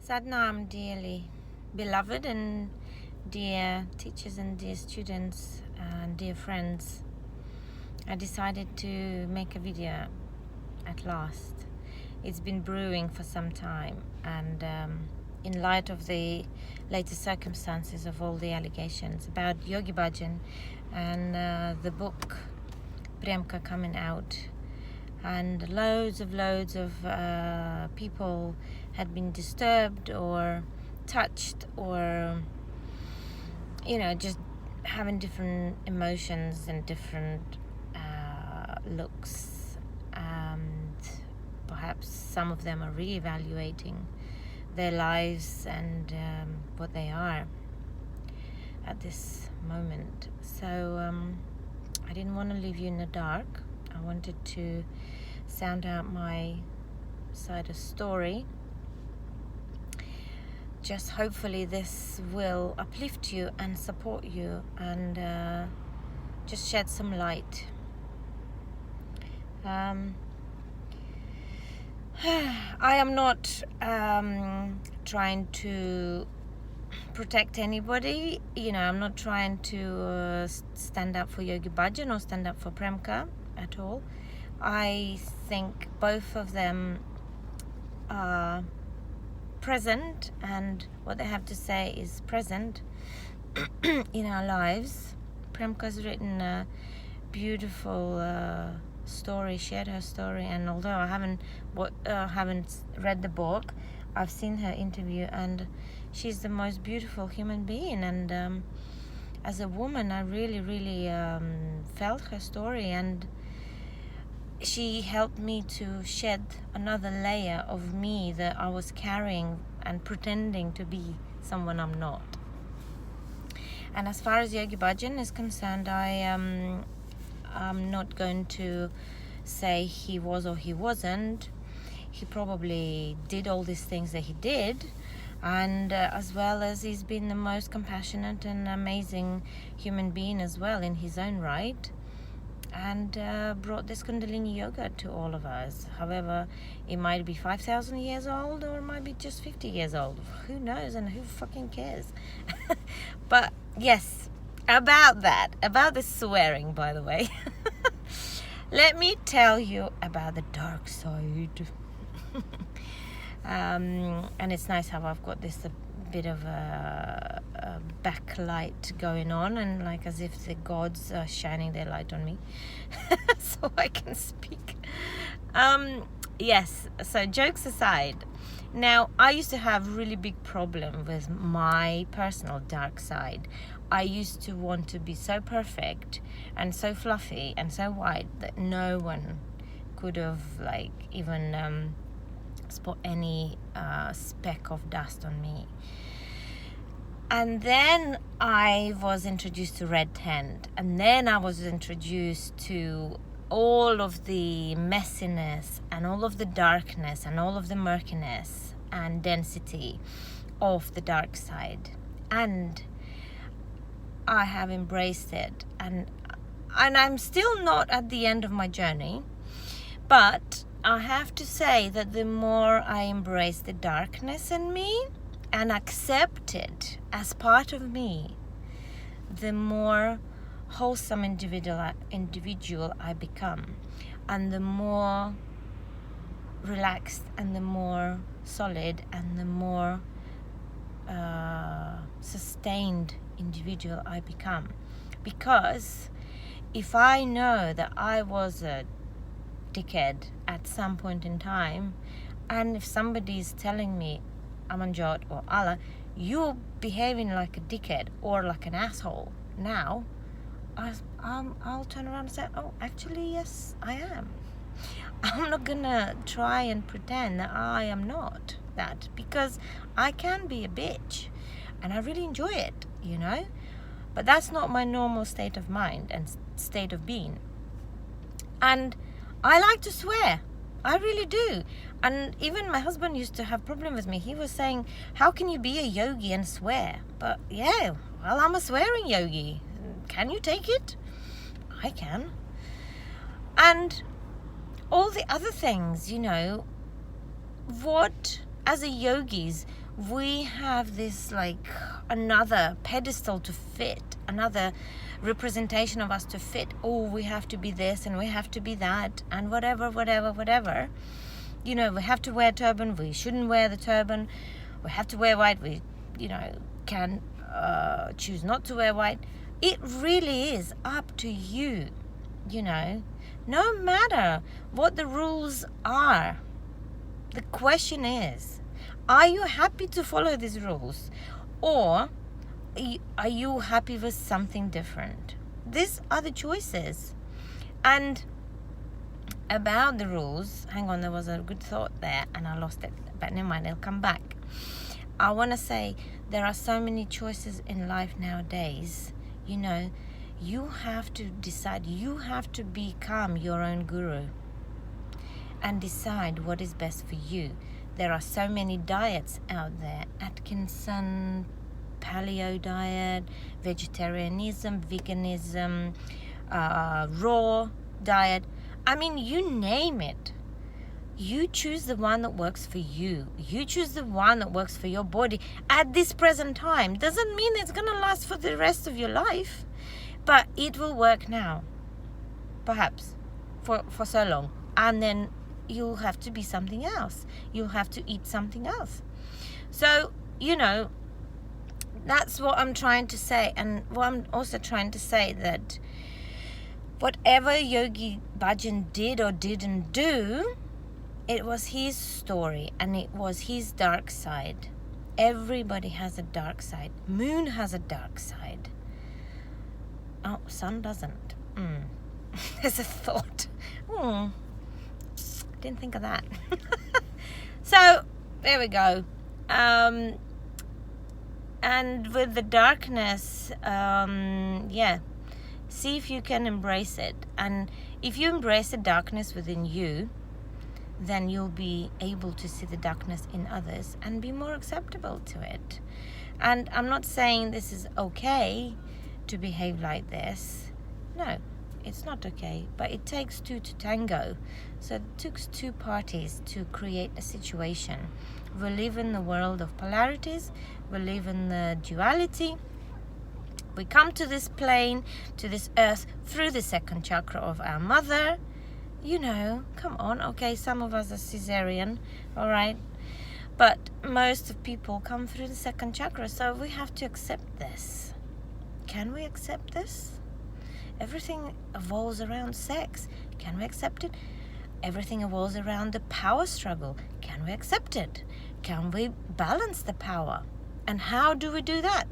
Sadnam, dearly beloved and dear teachers and dear students and dear friends, I decided to make a video at last. It's been brewing for some time, and in light of the latest circumstances of all the allegations about Yogi Bhajan and the book Premka coming out, and loads of people had been disturbed or touched, or just having different emotions and different looks, and perhaps some of them are reevaluating their lives and what they are at this moment. So I didn't want to leave you in the dark. I wanted to sound out my side of story. Just hopefully this will uplift you and support you and just shed some light. I am not trying to protect anybody. I'm not trying to stand up for Yogi Bhajan or stand up for Premka at all. I think both of them are present, and what they have to say is present in our lives. Premka's written a beautiful story, shared her story, and although I haven't read the book, I've seen her interview, and she's the most beautiful human being. And as a woman, I really felt her story, and she helped me to shed another layer of me that I was carrying and pretending to be someone I'm not. And as far as Yogi Bhajan is concerned, I'm not going to say he was or he wasn't. He probably did all these things that he did, and as well as he's been the most compassionate and amazing human being as well in his own right, and brought this Kundalini yoga to all of us. However, it might be 5,000 years old, or it might be just 50 years old. Who knows, and who fucking cares? But yes, about the swearing, by the way. Let me tell you about the dark side. And it's nice how I've got this a bit of a backlight going on, and like as if the gods are shining their light on me so I can speak. Yes, so jokes aside, now I used to have really big problem with my personal dark side. I used to want to be so perfect and so fluffy and so white that no one could have even spot any speck of dust on me. And then I was introduced to red tint, and then I was introduced to all of the messiness and all of the darkness and all of the murkiness and density of the dark side, and I have embraced it, and I'm still not at the end of my journey, but I have to say that the more I embrace the darkness in me and accept it as part of me, the more wholesome individual I become, and the more relaxed and the more solid and the more sustained individual I become. Because if I know that I was a dickhead at some point in time, and if somebody is telling me, Amanjot or Allah, you're behaving like a dickhead or like an asshole now, I'll turn around and say, oh, actually, yes, I am. I'm not gonna try and pretend that I am not that, because I can be a bitch and I really enjoy it, but that's not my normal state of mind and state of being. And I like to swear, I really do. And even my husband used to have problem with me. He was saying, how can you be a yogi and swear? But yeah, well, I'm a swearing yogi. Can you take it? I can. And all the other things, what as a yogis, we have this like another pedestal to fit, another representation of us to fit. Oh, we have to be this and we have to be that and whatever. You know, we have to wear turban, we shouldn't wear the turban. We have to wear white, we, you know, can choose not to wear white. It really is up to you, you know, no matter what the rules are. The question is, are you happy to follow these rules, or are you happy with something different? These are the choices. And about the rules, hang on, there was a good thought there and I lost it, but never mind, it'll come back. I want to say there are so many choices in life nowadays. You know, you have to decide, you have to become your own guru and decide what is best for you. There are so many diets out there: Atkinson, paleo diet, vegetarianism, veganism, raw diet. I mean, you name it. You choose the one that works for you. You choose the one that works for your body at this present time. Doesn't mean it's going to last for the rest of your life, but it will work now, perhaps for so long, and then you'll have to be something else. You'll have to eat something else. So, you know, that's what I'm trying to say. And what I'm also trying to say, that whatever Yogi Bhajan did or didn't do, it was his story and it was his dark side. Everybody has a dark side. Moon has a dark side. Oh, sun doesn't. There's a thought. Didn't think of that. So there we go. And with the darkness, see if you can embrace it. And if you embrace the darkness within you, then you'll be able to see the darkness in others and be more acceptable to it. And I'm not saying this is okay to behave like this. No, it's not okay. But it takes two to tango. So it took two parties to create a situation. We live in the world of polarities. We live in the duality. We come to this plane, to this earth, through the second chakra of our mother. You know, come on. Okay, some of us are cesarean, all right? But most of people come through the second chakra, so we have to accept this. Can we accept this? Everything evolves around sex. Can we accept it? Everything evolves around the power struggle. Can we accept it? Can we balance the power? And how do we do that?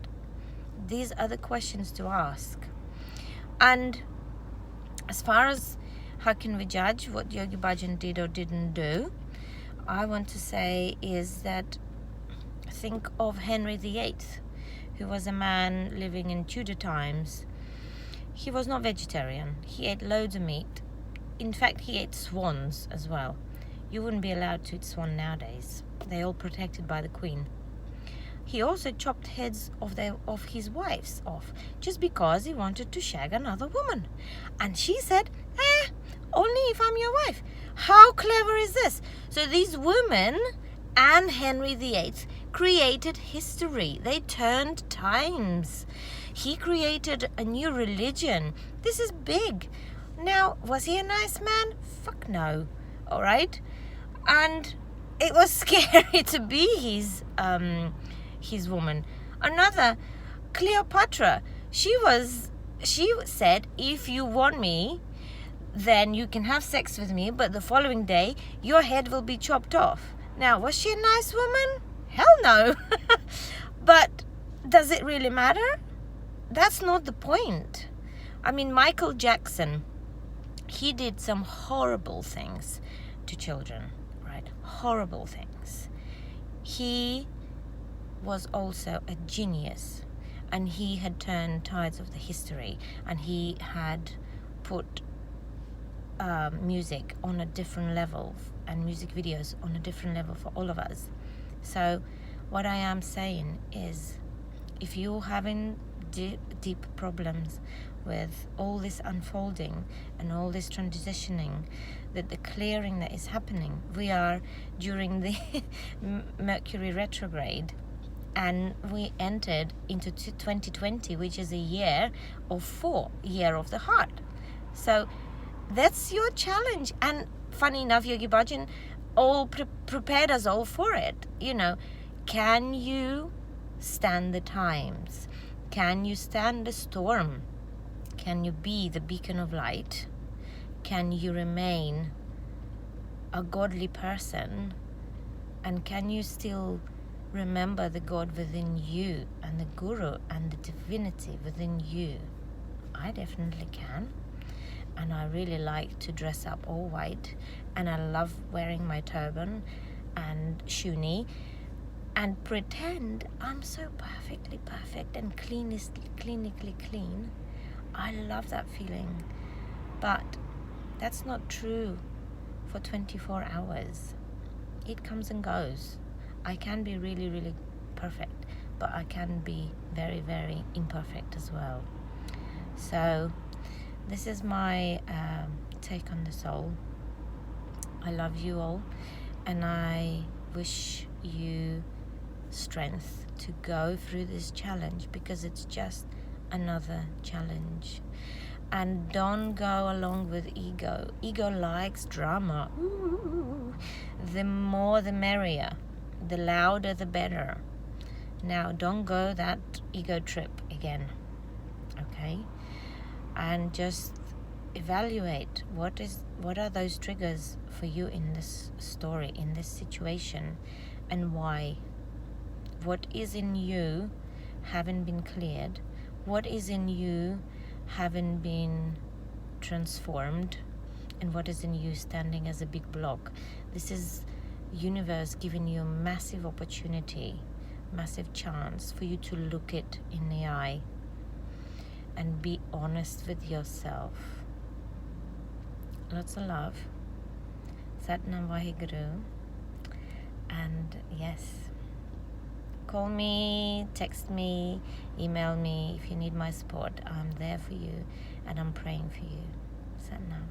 These are the questions to ask. And as far as how can we judge what Yogi Bhajan did or didn't do, I want to say is that think of Henry VIII, who was a man living in Tudor times. He was not vegetarian. He ate loads of meat. In fact, he ate swans as well. You wouldn't be allowed to eat swan nowadays. They're all protected by the Queen. He also chopped heads of his wives off just because he wanted to shag another woman. And she said, only if I'm your wife. How clever is this? So these women and Henry VIII created history. They turned times. He created a new religion. This is big. Now, was he a nice man? Fuck no. All right? And it was scary to be his woman. Another, Cleopatra. She said, if you want me, then you can have sex with me, but the following day your head will be chopped off. Now, was she a nice woman? Hell no. But does it really matter? That's not the point. I mean, Michael Jackson, he did some horrible things to children, right? Horrible things. He was also a genius, and he had turned tides of the history, and he had put music on a different level and music videos on a different level for all of us. So what I am saying is, if you're having deep problems with all this unfolding and all this transitioning, that the clearing that is happening. We are during the Mercury retrograde, and we entered into 2020, which is a year of 4, year of the heart. So that's your challenge. And funny enough, Yogi Bhajan all prepared us all for it. Can you stand the times? Can you stand the storm? Can you be the beacon of light? Can you remain a godly person? And can you still remember the God within you and the Guru and the divinity within you? I definitely can. And I really like to dress up all white, and I love wearing my turban and shuni and pretend I'm so perfectly perfect and clinically clean. I love that feeling. But that's not true for 24 hours. It comes and goes. I can be really, really perfect, but I can be very, very imperfect as well. So this is my take on the soul. I love you all, and I wish you strength to go through this challenge, because it's just another challenge. And don't go along with ego. Ego likes drama. Ooh. The more the merrier, the louder the better. Now don't go that ego trip again, okay? And just evaluate what are those triggers for you in this story, in this situation, and why. What is in you haven't been cleared? What is in you haven't been transformed? And what is in you standing as a big block? This is universe giving you a massive opportunity, massive chance for you to look it in the eye and be honest with yourself. Lots of love. Sat Nam Vaheguru. And yes, call me, text me, email me if you need my support. I'm there for you, and I'm praying for you. Sat Nam.